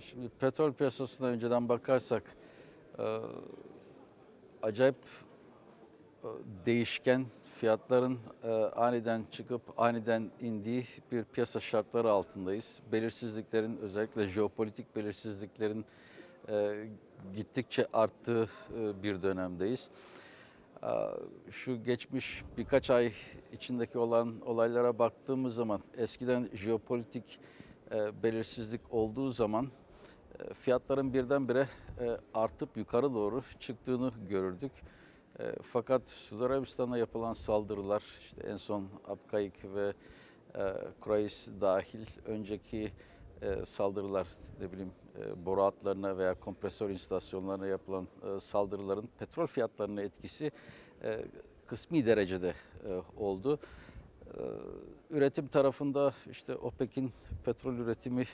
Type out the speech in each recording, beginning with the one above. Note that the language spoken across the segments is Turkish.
Şimdi petrol piyasasına önceden bakarsak e, acayip e, değişken fiyatların aniden çıkıp aniden indiği bir piyasa şartları altındayız. Belirsizliklerin özellikle jeopolitik belirsizliklerin e, gittikçe arttığı bir dönemdeyiz. E, Şu geçmiş birkaç ay içindeki olan olaylara baktığımız zaman eskiden jeopolitik belirsizlik olduğu zaman fiyatların birdenbire artıp yukarı doğru çıktığını görürdük. Fakat Suudi Arabistan'a yapılan saldırılar, işte en son Abqaiq ve Kureyş dahil önceki saldırılar, ne bileyim boru hatlarına veya kompresör istasyonlarına yapılan saldırıların petrol fiyatlarına etkisi kısmi derecede oldu. Üretim tarafında işte OPEC'in petrol üretimi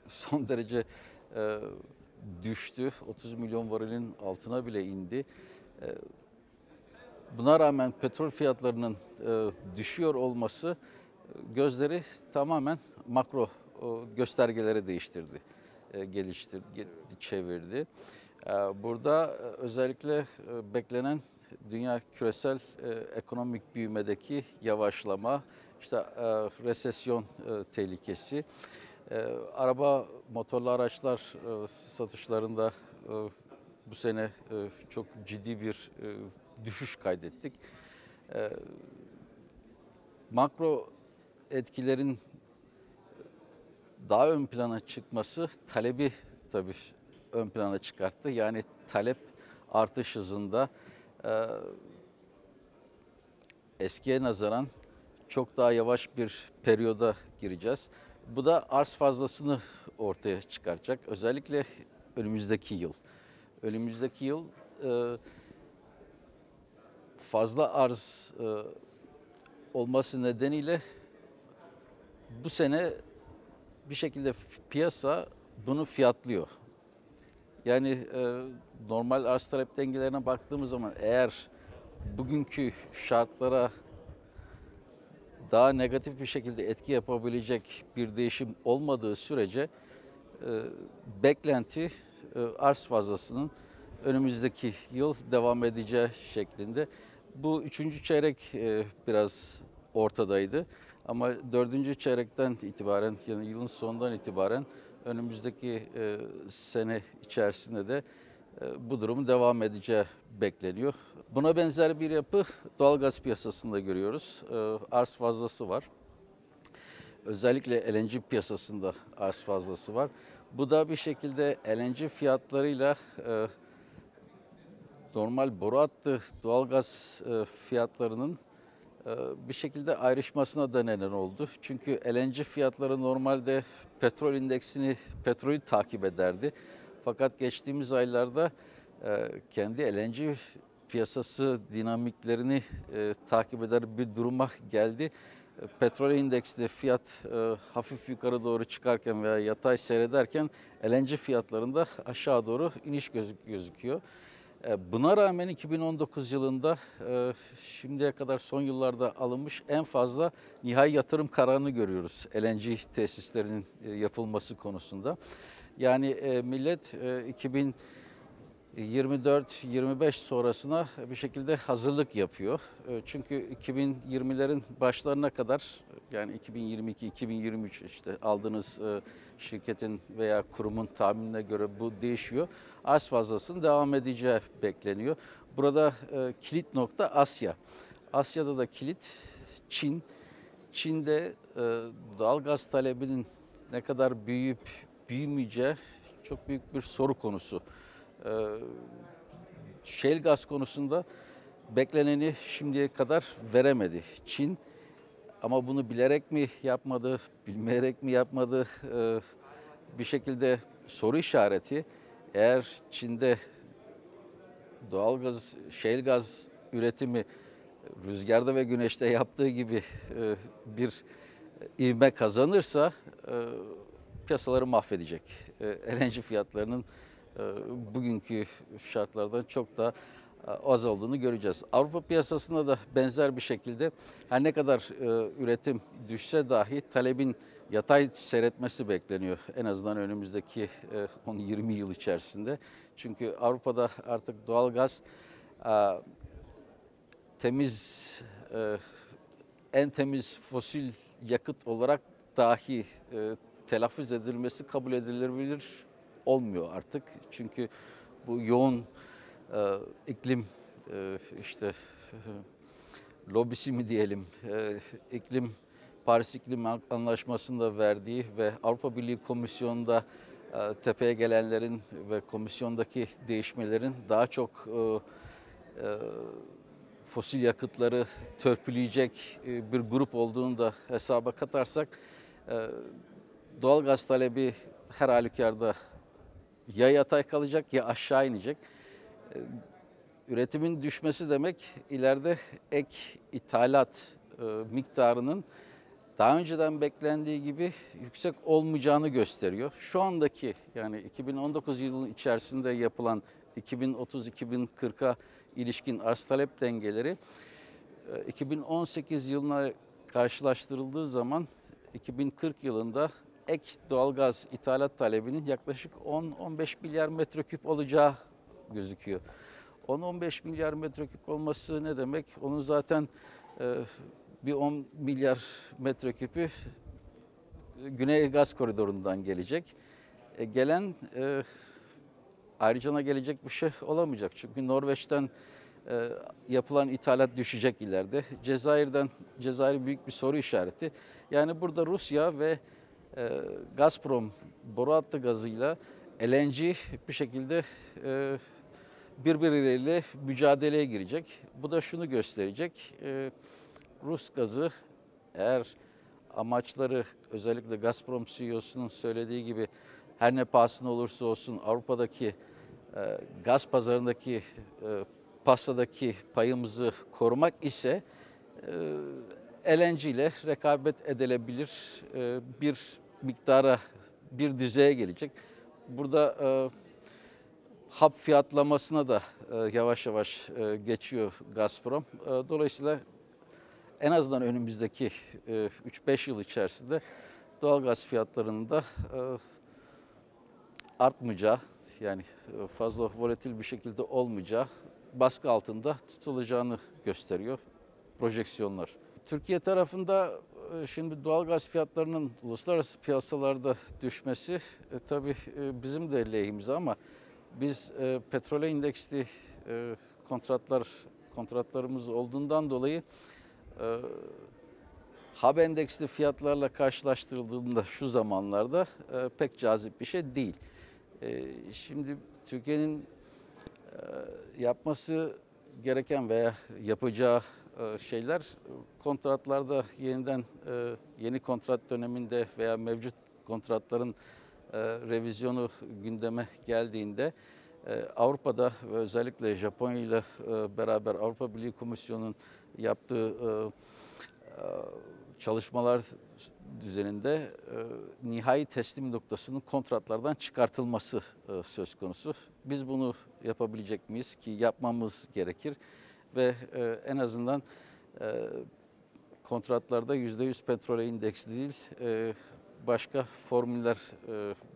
son derece e, düştü. 30 milyon varilin altına bile indi. E, Buna rağmen petrol fiyatlarının düşüyor olması gözleri tamamen makro göstergelere değiştirdi, geliştirdi, çevirdi. Burada özellikle beklenen dünya küresel ekonomik büyümedeki yavaşlama, işte resesyon tehlikesi, araba motorlu araçlar satışlarında bu sene çok ciddi bir düşüş kaydettik. E, Makro etkilerin daha ön plana çıkması talebi tabii ön plana çıkarttı. Yani talep artış hızında e, eskiye nazaran çok daha yavaş bir periyoda gireceğiz. Bu da arz fazlasını ortaya çıkaracak. Özellikle önümüzdeki yıl. Önümüzdeki yıl e, fazla arz olması nedeniyle bu sene bir şekilde piyasa bunu fiyatlıyor. Yani normal arz talep dengelerine baktığımız zaman eğer bugünkü şartlara daha negatif bir şekilde etki yapabilecek bir değişim olmadığı sürece beklenti arz fazlasının önümüzdeki yıl devam edeceği şeklinde. Bu üçüncü çeyrek biraz ortadaydı. Ama dördüncü çeyrekten itibaren, yani yılın sonundan itibaren önümüzdeki sene içerisinde de bu durumun devam edeceği bekleniyor. Buna benzer bir yapı doğalgaz piyasasında görüyoruz. Arz fazlası var. Özellikle LNG piyasasında arz fazlası var. Bu da bir şekilde LNG fiyatlarıyla normal boru hattı doğalgaz fiyatlarının bir şekilde ayrışmasına da neden oldu. Çünkü LNG fiyatları normalde petrol indeksini, petrolü takip ederdi. Fakat geçtiğimiz aylarda kendi LNG piyasası dinamiklerini takip eder bir duruma geldi. Petrol endeksinde fiyat hafif yukarı doğru çıkarken veya yatay seyrederken LNG fiyatlarında aşağı doğru iniş gözüküyor. Buna rağmen 2019 yılında şimdiye kadar son yıllarda alınmış en fazla nihai yatırım kararını görüyoruz LNG tesislerinin yapılması konusunda. Yani millet 2024-25 sonrasına bir şekilde hazırlık yapıyor. Çünkü 2020'lerin başlarına kadar, yani 2022-2023 işte aldığınız şirketin veya kurumun tahminine göre bu değişiyor. Arz fazlasının devam edeceği bekleniyor. Burada kilit nokta Asya. Asya'da da kilit Çin. Çin'de doğal gaz talebinin ne kadar büyüyüp büyümeyeceği çok büyük bir soru konusu. Ee, Shale gaz konusunda bekleneni şimdiye kadar veremedi Çin. Ama bunu bilerek mi yapmadı, bilmeyerek mi yapmadı? Bir şekilde soru işareti. Eğer Çin'de doğalgaz, shale gaz üretimi rüzgarda ve güneşte yaptığı gibi bir ivme kazanırsa piyasaları mahvedecek. LNG fiyatlarının bugünkü şartlardan çok daha az olduğunu göreceğiz. Avrupa piyasasında da benzer bir şekilde her ne kadar üretim düşse dahi talebin yatay seyretmesi bekleniyor. En azından önümüzdeki 10-20 yıl içerisinde. Çünkü Avrupa'da artık doğalgaz temiz, en temiz fosil yakıt olarak dahi telaffuz edilmesi kabul edilebilir olmuyor artık. Çünkü bu yoğun iklim işte lobisi mi diyelim, Paris İklim Anlaşması'nda verdiği ve Avrupa Birliği Komisyonu'nda tepeye gelenlerin ve komisyondaki değişmelerin daha çok fosil yakıtları törpüleyecek bir grup olduğunu da hesaba katarsak doğalgaz talebi her halükarda ya yatay kalacak ya aşağı inecek. Üretimin düşmesi demek ileride ek ithalat miktarının daha önceden beklendiği gibi yüksek olmayacağını gösteriyor. Şu andaki yani 2019 yılının içerisinde yapılan 2030-2040'a ilişkin arz talep dengeleri 2018 yılına karşılaştırıldığı zaman 2040 yılında ek doğalgaz ithalat talebinin yaklaşık 10-15 milyar metreküp olacağı gözüküyor. 10-15 milyar metreküp olması ne demek? Onun zaten bir 10 milyar metreküpü Güney Gaz Koridoru'ndan gelecek. Gelen ayrıca gelecek bir şey olamayacak. Çünkü Norveç'ten yapılan ithalat düşecek ileride. Cezayir büyük bir soru işareti. Yani burada Rusya ve Gazprom boru hattı gazıyla LNG bir şekilde birbirleriyle mücadeleye girecek. Bu da şunu gösterecek. Rus gazı eğer amaçları özellikle Gazprom CEO'sunun söylediği gibi her ne pahasına olursa olsun Avrupa'daki gaz pazarındaki pastadaki payımızı korumak ise LNG ile rekabet edilebilir bir miktara, bir düzeye gelecek. Burada hap fiyatlamasına da yavaş yavaş geçiyor Gazprom. Dolayısıyla en azından önümüzdeki 3-5 yıl içerisinde doğalgaz fiyatlarının da artmayacağı, yani fazla volatil bir şekilde olmayacağı, baskı altında tutulacağını gösteriyor projeksiyonlar. Türkiye tarafında şimdi doğalgaz fiyatlarının uluslararası piyasalarda düşmesi tabii bizim de lehimize ama biz petrole indeksli kontratlarımız olduğundan dolayı hub endeksli fiyatlarla karşılaştırıldığında şu zamanlarda pek cazip bir şey değil. Şimdi Türkiye'nin yapması gereken veya yapacağı şeyler kontratlarda yeni kontrat döneminde veya mevcut kontratların revizyonu gündeme geldiğinde Avrupa'da ve özellikle Japonya ile beraber Avrupa Birliği Komisyonu'nun yaptığı çalışmalar düzeninde nihai teslim noktasının kontratlardan çıkartılması söz konusu. Biz bunu yapabilecek miyiz ki yapmamız gerekir ve en azından kontratlarda %100 petrole indeksli değil başka formüller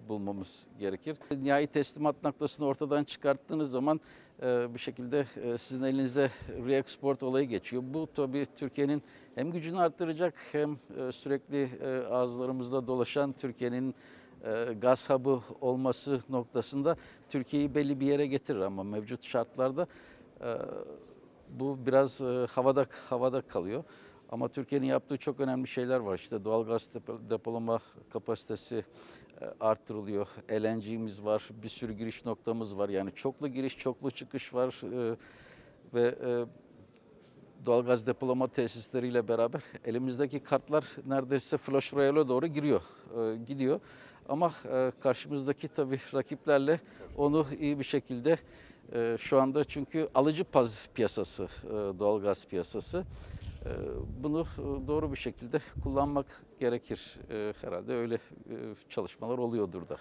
bulmamız gerekir. Nihai teslimat noktasını ortadan çıkarttığınız zaman bir şekilde sizin elinize re-export olayı geçiyor. Bu tabii Türkiye'nin hem gücünü arttıracak hem sürekli ağızlarımızda dolaşan Türkiye'nin gaz hub'ı olması noktasında Türkiye'yi belli bir yere getirir ama mevcut şartlarda bu biraz havada kalıyor. Ama Türkiye'nin yaptığı çok önemli şeyler var. İşte doğalgaz depolama kapasitesi arttırılıyor. LNG'miz var, bir sürü giriş noktamız var. Yani çoklu giriş, çoklu çıkış var ve doğalgaz depolama tesisleriyle beraber elimizdeki kartlar neredeyse Flush Royale'a doğru gidiyor. Ama karşımızdaki tabii rakiplerle onu iyi bir şekilde şu anda çünkü alıcı piyasası, doğalgaz piyasası. Bunu doğru bir şekilde kullanmak gerekir. Herhalde öyle çalışmalar oluyordur da.